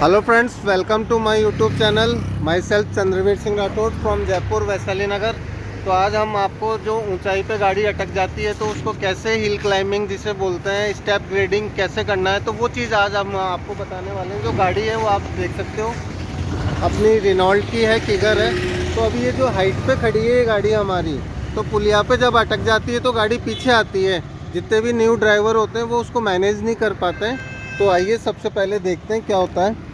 Hello friends, welcome to my YouTube channel. Myself Chandraveer Singh Rathore from Jaipur Vaishali Nagar. तो आज हम आपको जो ऊंचाई पे गाड़ी अटक जाती है तो उसको कैसे हिल क्लाइंबिंग जिसे बोलते हैं, स्टेप ग्रेडिंग कैसे करना है, तो वो चीज़ आज हम आपको बताने वाले हैं। जो गाड़ी है वो आप देख सकते हो, अपनी रेनॉल्ट की है, किगर है। तो अभी ये जो हाइट पे खड़ी है ये गाड़ी हमारी, तो पुलिया पे जब अटक जाती है तो गाड़ी पीछे आती है। जितने भी न्यू ड्राइवर होते हैं वो उसको मैनेज नहीं कर पाते हैं। तो आइए सबसे पहले देखते हैं क्या होता है।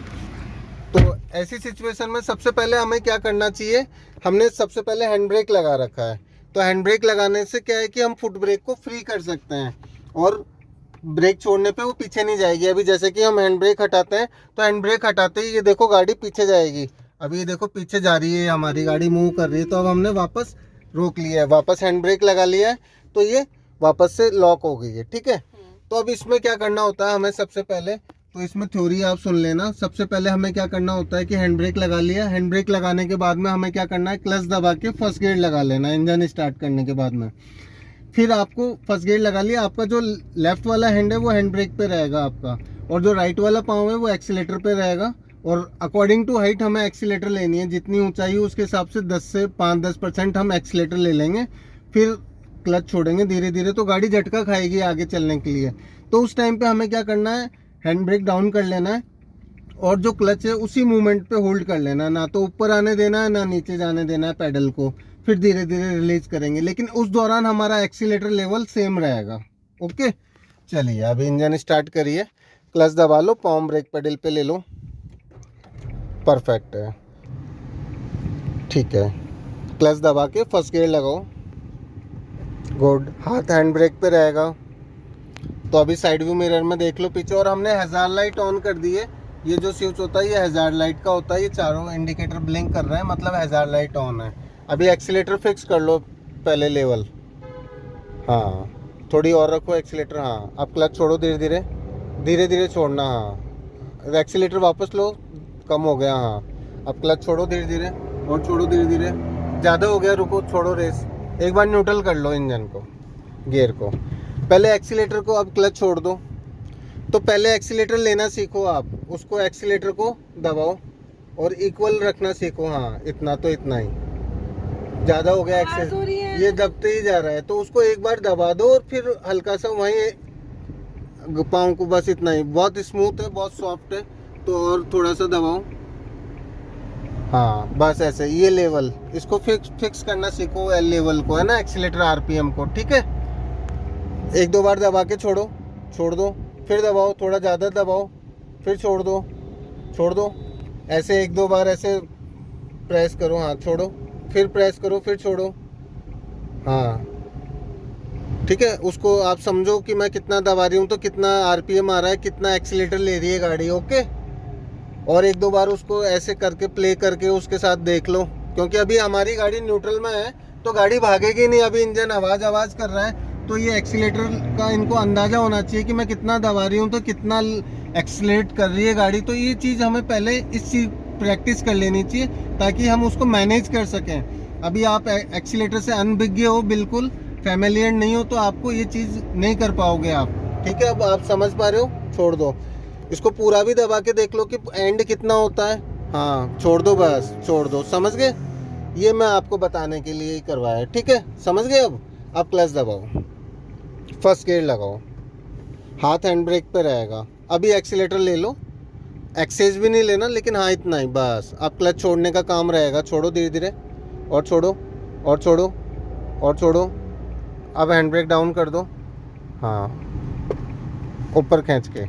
तो ऐसी सिचुएशन में सबसे पहले हमें क्या करना चाहिए, हमने सबसे पहले हैंड ब्रेक लगा रखा है। तो हैंड ब्रेक लगाने से क्या है कि हम फुट ब्रेक को फ्री कर सकते हैं और ब्रेक छोड़ने पे वो पीछे नहीं जाएगी। अभी जैसे कि हम हैंड ब्रेक हटाते हैं तो हैंड ब्रेक हटाते ही ये देखो गाड़ी पीछे जाएगी। अभी ये देखो पीछे जा रही है, हमारी गाड़ी मूव कर रही है। तो अब हमने वापस रोक लिया है, वापस हैंड ब्रेक लगा लिया है, तो ये वापस से लॉक हो गई है। ठीक है। तो अब इसमें क्या करना होता है हमें सबसे पहले, तो इसमें थ्योरी आप सुन लेना। सबसे पहले हमें क्या करना होता है कि हैंड ब्रेक लगा लिया, हैंड ब्रेक लगाने के बाद में हमें क्या करना है, क्लच दबा के फर्स्ट गियर लगा लेना इंजन स्टार्ट करने के बाद में। फिर आपको फर्स्ट गियर लगा लिया, आपका जो लेफ्ट वाला हैंड है वो हैंड ब्रेक पे रहेगा आपका, और जो राइट वाला पाँव है वो एक्सीलेटर पे रहेगा। और अकॉर्डिंग टू हाइट हमें एक्सीलेटर लेनी है, जितनी ऊंचाई हो उसके हिसाब से 10 से 5-10% हम एक्सीलेटर ले लेंगे। फिर क्लच छोड़ेंगे धीरे धीरे, तो गाड़ी झटका खाएगी आगे चलने के लिए। तो उस टाइम पे हमें क्या करना है, हैंड ब्रेक डाउन कर लेना है और जो क्लच है उसी मूवमेंट पे होल्ड कर लेना है, ना तो ऊपर आने देना है ना नीचे जाने देना है पैडल को। फिर धीरे धीरे रिलीज करेंगे, लेकिन उस दौरान हमारा एक्सीलेटर लेवल सेम रहेगा। ओके, चलिए अभी इंजन स्टार्ट करिए, क्लच दबा लो, पाम ब्रेक पेडल पे ले लो। परफेक्ट है, ठीक है। क्लच दबा के फर्स्ट गियर लगाओ, गुड। हाथ हैंड ब्रेक पे रहेगा। तो अभी साइड व्यू मिरर में देख लो पीछे, और हमने हज़ार लाइट ऑन कर दी है। ये जो स्विच होता है ये हज़ार लाइट का होता है, ये चारों इंडिकेटर ब्लिंक कर रहे हैं, मतलब हज़ार लाइट ऑन है। अभी एक्सीलेटर फिक्स कर लो पहले लेवल, हाँ थोड़ी और रखो एक्सीलेटर, हाँ। अब क्लच छोड़ो धीरे धीरे, धीरे धीरे छोड़ना, हाँ। एक्सीलेटर वापस लो, कम हो गया, हाँ। अब क्लच छोड़ो धीरे धीरे और छोड़ो धीरे धीरे, ज़्यादा हो गया, रुको, छोड़ो रेस। एक बार न्यूट्रल कर लो इंजन को, गियर को, पहले एक्सीलेटर को, अब क्लच छोड़ दो। तो पहले एक्सीलेटर लेना सीखो आप, उसको एक्सीलेटर को दबाओ और इक्वल रखना सीखो, हाँ इतना तो इतना ही, ज़्यादा हो गया एक्सीलेटर, ये दबते ही जा रहा है, तो उसको एक बार दबा दो और फिर हल्का सा वहीं पाँव को, बस इतना ही। बहुत स्मूथ है, बहुत सॉफ्ट है, तो और थोड़ा सा दबाओ, हाँ बस ऐसे। ये लेवल इसको फिक्स करना सीखो, एल लेवल को है ना, एक्सीलेटर आरपीएम को। ठीक है, एक दो बार दबा के छोड़ो, छोड़ दो, फिर दबाओ, थोड़ा ज़्यादा दबाओ, फिर छोड़ दो, छोड़ दो। ऐसे एक दो बार ऐसे प्रेस करो, हाँ छोड़ो, फिर प्रेस करो, फिर छोड़ो, हाँ ठीक है। उसको आप समझो कि मैं कितना दबा रही हूँ तो कितना आरपीएम आ रहा है, कितना एक्सीलेटर ले रही है गाड़ी। ओके, और एक दो बार उसको ऐसे करके प्ले करके उसके साथ देख लो, क्योंकि अभी हमारी गाड़ी न्यूट्रल में है तो गाड़ी भागेगी नहीं। अभी इंजन आवाज़ कर रहा है, तो ये एक्सीलेटर का इनको अंदाज़ा होना चाहिए कि मैं कितना दबा रही हूँ तो कितना एक्सीलेट कर रही है गाड़ी। तो ये चीज़ हमें पहले इस चीज़ प्रैक्टिस कर लेनी चाहिए ताकि हम उसको मैनेज कर सकें। अभी आप एक्सीलेटर से अनभिज्ञ हो, बिल्कुल फैमिलियर नहीं हो, तो आपको ये चीज़ नहीं कर पाओगे आप। ठीक है, अब आप समझ पा रहे हो, छोड़ दो इसको, पूरा भी दबा के देख लो कि एंड कितना होता है, हाँ छोड़ दो, बस छोड़ दो, समझ गए। ये मैं आपको बताने के लिए ही करवाया, ठीक है, समझ गए। अब क्लच दबाओ, फर्स्ट गियर लगाओ, हाथ हैंड ब्रेक पे रहेगा। अभी एक्सीलेटर ले लो, एक्सेस भी नहीं लेना, लेकिन हाँ इतना ही बस। अब क्लच छोड़ने का काम रहेगा, छोड़ो धीरे धीरे, और छोड़ो, और छोड़ो, और छोड़ो। अब हैंड ब्रेक डाउन कर दो, हाँ ऊपर खींच के,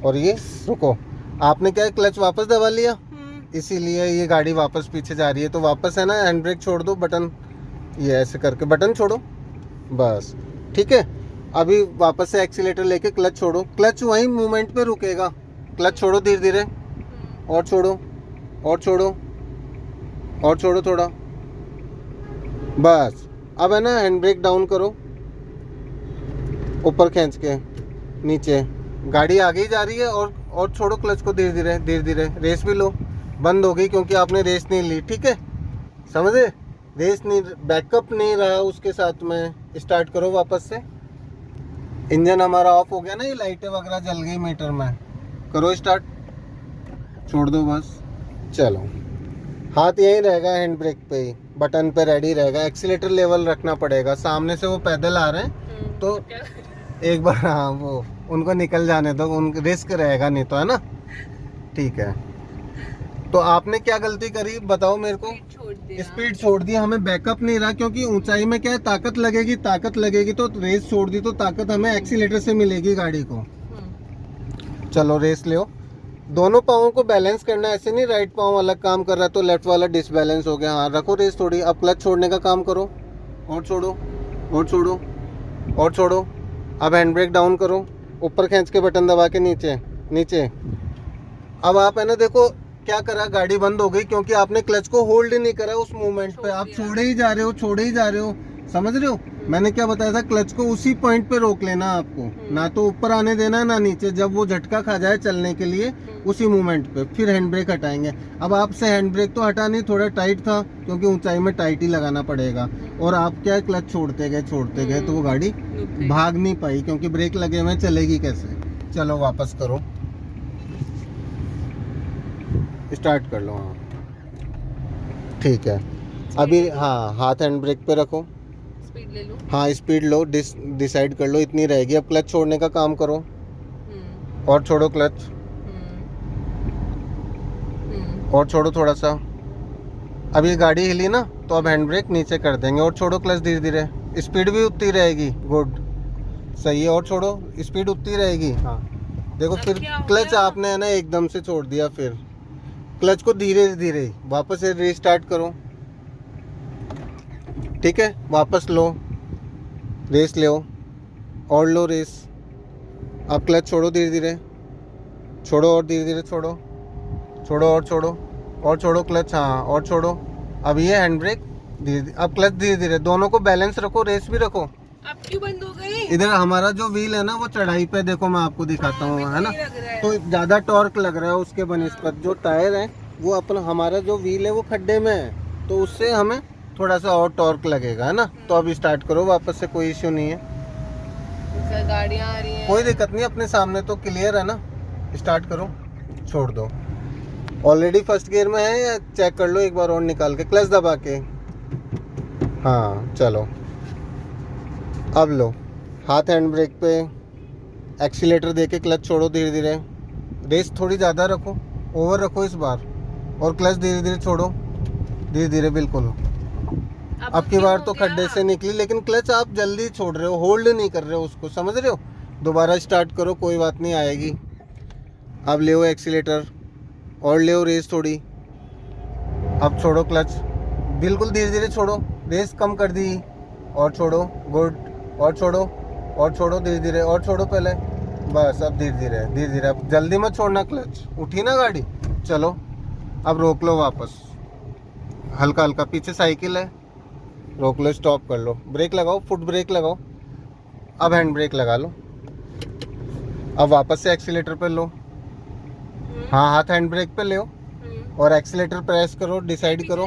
और ये रुको। आपने क्या क्लच वापस दबा लिया, इसीलिए ये गाड़ी वापस पीछे जा रही है। तो वापस है ना, हैंड ब्रेक छोड़ दो, बटन ये ऐसे करके बटन छोड़ो, बस ठीक है। अभी वापस से एक्सीलेटर लेके क्लच छोड़ो, क्लच वहीं मूवमेंट पे रुकेगा। क्लच छोड़ो धीरे धीरे, और छोड़ो, और छोड़ो, और छोड़ो थोड़ा, बस। अब है ना, हैंड ब्रेक डाउन करो, ऊपर खींच के नीचे, गाड़ी आगे ही जा रही है, और छोड़ो क्लच को धीरे धीरे, धीरे धीरे। रेस भी लो, बंद हो गई क्योंकि आपने रेस नहीं ली, ठीक है, समझे। रेस नहीं, बैकअप नहीं रहा उसके साथ में। स्टार्ट करो वापस से, इंजन हमारा ऑफ हो गया ना, ये लाइटें वगैरह जल गई मीटर में। करो स्टार्ट, छोड़ दो बस। चलो, हाथ यहीं रहेगा हैंड ब्रेक पे ही, बटन पे रेडी रहेगा। एक्सीलेटर लेवल रखना पड़ेगा। सामने से वो पैदल आ रहे हैं तो एक बार, हाँ, वो उनको निकल जाने दो, उन रिस्क रहेगा नहीं तो, है ना। ठीक है, तो आपने क्या गलती करी बताओ मेरे को। स्पीड छोड़ दी, हमें बैकअप नहीं रहा, क्योंकि ऊंचाई में क्या है, ताकत लगेगी तो रेस छोड़ दी तो ताकत हमें एक्सीलेटर से मिलेगी गाड़ी को। चलो रेस ले। दोनों पाँवों को बैलेंस करना, ऐसे नहीं राइट पाँव अलग काम कर रहा है तो लेफ्ट वाला डिसबैलेंस हो गया। हाँ, रखो रेस थोड़ी। अब क्लच छोड़ने का काम करो, और छोड़ो, और छोड़ो, और छोड़ो। अब हैंड ब्रेक डाउन करो, ऊपर खींच के बटन दबा के नीचे नीचे। अब आप है ना, देखो क्या करा, गाड़ी बंद हो गई क्योंकि आपने क्लच को होल्ड ही नहीं करा उस मोमेंट पे। आप छोड़े ही जा रहे हो, समझ रहे हो। मैंने क्या बताया था, क्लच को उसी पॉइंट पे रोक लेना आपको, ना तो ऊपर आने देना ना नीचे। जब वो झटका खा जाए चलने के लिए उसी मोमेंट पे फिर हैंड ब्रेक हटाएंगे। अब आपसे हैंड ब्रेक तो हटा नहीं, थोड़ा टाइट था क्योंकि ऊंचाई में टाइट ही लगाना पड़ेगा। और आप क्या, क्लच छोड़ते गए तो वो गाड़ी भाग नहीं पाई, क्योंकि ब्रेक लगे हुए, चलेगी कैसे। चलो वापस करो, स्टार्ट कर लो। हाँ ठीक है, अभी हाँ हाथ हैंड ब्रेक पे रखो, स्पीड ले लो। हाँ स्पीड लो, डिसाइड कर लो इतनी रहेगी। अब क्लच छोड़ने का काम करो, और छोड़ो क्लच, और छोड़ो थोड़ा सा। अब ये गाड़ी हिली ना तो अब हैंड ब्रेक नीचे कर देंगे, और छोड़ो क्लच धीरे धीरे, स्पीड भी उतनी रहेगी। गुड, सही है, और छोड़ो, स्पीड उतनी रहेगी। हाँ देखो, फिर क्लच आपने है ना एकदम से छोड़ दिया, फिर क्लच को धीरे धीरे वापस से रीस्टार्ट करो। ठीक है, वापस लो, रेस लो, और लो रेस। अब क्लच छोड़ो धीरे धीरे, छोड़ो और धीरे धीरे छोड़ो, छोड़ो और छोड़ो, और छोड़ो क्लच, हाँ और छोड़ो। अब ये हैंड ब्रेक धीरे, अब क्लच धीरे धीरे, दोनों को बैलेंस रखो, रेस भी रखो। अब क्यों बंद हो गई? इधर हमारा जो व्हील है ना वो चढ़ाई पे, देखो मैं आपको दिखाता हूँ, है ना, तो ज़्यादा टॉर्क लग रहा है उसके बनस्पत। जो टायर है वो अपना, हमारा जो व्हील है वो खड्डे में है, तो उससे हमें थोड़ा सा और टॉर्क लगेगा, है ना। तो अब स्टार्ट करो वापस से, कोई इश्यू नहीं है। गाड़ियाँ आ रही हैं, कोई दिक्कत नहीं, अपने सामने तो क्लियर है ना। स्टार्ट करो, छोड़ दो। ऑलरेडी फर्स्ट गियर में है या चेक कर लो एक बार और निकाल के, क्लच दबा के। हाँ चलो, अब लो हाथ हैंड ब्रेक पे, एक्सीलेटर दे के क्लच छोड़ो धीरे धीरे। रेस थोड़ी ज़्यादा रखो, ओवर रखो इस बार, और क्लच धीरे धीरे छोड़ो, धीरे धीरे बिल्कुल। अब की बार तो खड्डे से निकली, लेकिन क्लच आप जल्दी छोड़ रहे हो, होल्ड नहीं कर रहे हो उसको, समझ रहे हो। दोबारा स्टार्ट करो, कोई बात नहीं, आएगी। अब ले एक्सीलेटर, और ले रेस थोड़ी। अब छोड़ो क्लच, बिल्कुल धीरे धीरे छोड़ो, रेस कम कर दी, और छोड़ो। गुड, और छोड़ो, और छोड़ो धीरे धीरे, और छोड़ो पहले, बस। अब धीरे धीरे धीरे धीरे, अब जल्दी मत छोड़ना क्लच, उठी ना गाड़ी। चलो अब रोक लो वापस, हल्का हल्का, पीछे साइकिल है, रोक लो, स्टॉप कर लो, ब्रेक लगाओ, फुट ब्रेक लगाओ। अब हैंड ब्रेक लगा लो, अब वापस से एक्सीलेटर पे लो। हाँ हाथ हैंड ब्रेक पे ले, और एक्सीलेटर प्रेस करो, डिसाइड करो,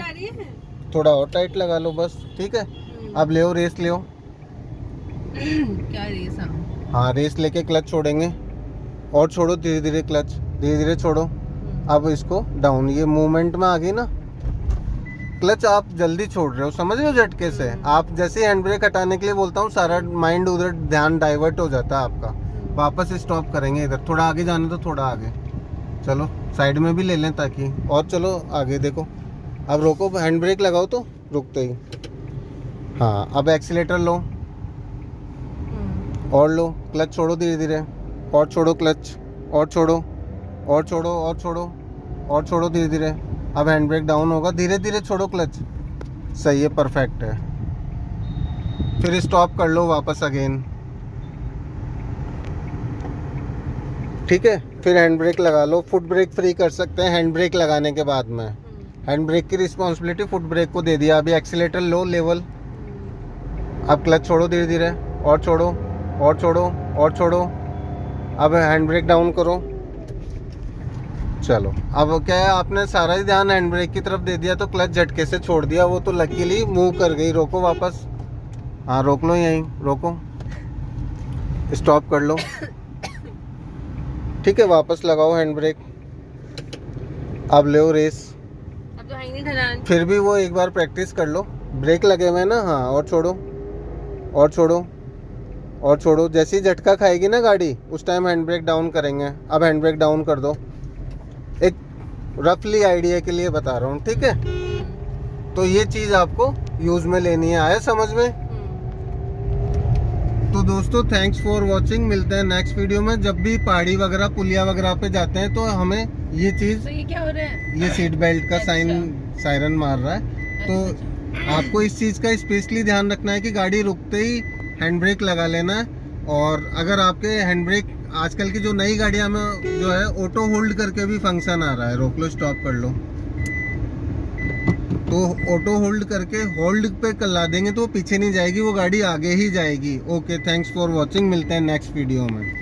थोड़ा और टाइट लगा लो, बस ठीक है। अब ले रेस ले। क्या रेस? हाँ रेस लेके क्लच छोड़ेंगे, और छोड़ो धीरे धीरे, क्लच धीरे धीरे छोड़ो। अब इसको डाउन, ये मूवमेंट में आ गई ना, क्लच आप जल्दी छोड़ रहे हो, समझ रहे हो, झटके से। आप जैसे हैंड ब्रेक हटाने के लिए बोलता हूँ, सारा माइंड उधर ध्यान डाइवर्ट हो जाता है आपका। वापस स्टॉप करेंगे, इधर थोड़ा आगे जाने तो थोड़ा आगे, चलो साइड में भी ले लें ताकि, और चलो आगे देखो। अब रोको, हैंड ब्रेक लगाओ तो रुकते ही। हाँ अब एक्सीलेटर लो, और लो, क्लच छोड़ो धीरे धीरे, और छोड़ो क्लच, और छोड़ो, और छोड़ो, और छोड़ो, और छोड़ो धीरे धीरे। अब हैंड ब्रेक डाउन होगा, धीरे धीरे छोड़ो क्लच, सही है, परफेक्ट है। फिर स्टॉप कर लो वापस अगेन, ठीक है। फिर हैंड ब्रेक लगा लो, फुट ब्रेक फ्री कर सकते हैं हैंड ब्रेक लगाने के बाद में। हैंड ब्रेक की रिस्पॉन्सिबिलिटी फुट ब्रेक को दे दिया। अभी एक्सीलेटर लो लेवल, अब क्लच छोड़ो धीरे धीरे, और छोड़ो, और छोड़ो, और छोड़ो। अब हैंड ब्रेक डाउन करो। चलो अब क्या है, आपने सारा ही ध्यान हैंड ब्रेक की तरफ दे दिया तो क्लच झटके से छोड़ दिया, वो तो लकीली मूव कर गई। रोको वापस, हाँ रोक लो, यहीं रोको, स्टॉप कर लो, ठीक है। वापस लगाओ हैंड ब्रेक, अब ले रेस। अब तो है ही नहीं ढलान। फिर भी वो एक बार प्रैक्टिस कर लो। ब्रेक लगे हुए हैं ना, हाँ, और छोड़ो और छोड़ो और छोड़ो। जैसे ही झटका खाएगी ना गाड़ी, उस टाइम हैंड ब्रेक डाउन करेंगे। अब हैंड ब्रेक डाउन कर दो। एक रफली आइडिया के लिए बता रहा हूँ, ठीक है। तो ये चीज़ आपको यूज़ में लेनी है। आया समझ में? तो दोस्तों थैंक्स फॉर वॉचिंग। मिलते हैं नेक्स्ट वीडियो में। जब भी पहाड़ी वगैरह पुलिया वगैरह पे जाते हैं तो हमें ये चीज़, तो ये क्या हो रहा है? ये सीट बेल्ट का अच्छा। सायरन मार रहा है। तो आपको इस चीज़ का स्पेशली ध्यान रखना है कि गाड़ी रुकते ही हैंड ब्रेक लगा लेना है। और अगर आपके हैंड ब्रेक, आजकल की जो नई गाड़ियाँ में जो है ऑटो होल्ड करके भी फंक्शन आ रहा है, रोक लो स्टॉप कर लो, तो ऑटो होल्ड करके होल्ड पे ला देंगे तो वो पीछे नहीं जाएगी, वो गाड़ी आगे ही जाएगी। Okay, thanks for watching. मिलते हैं नेक्स्ट वीडियो में।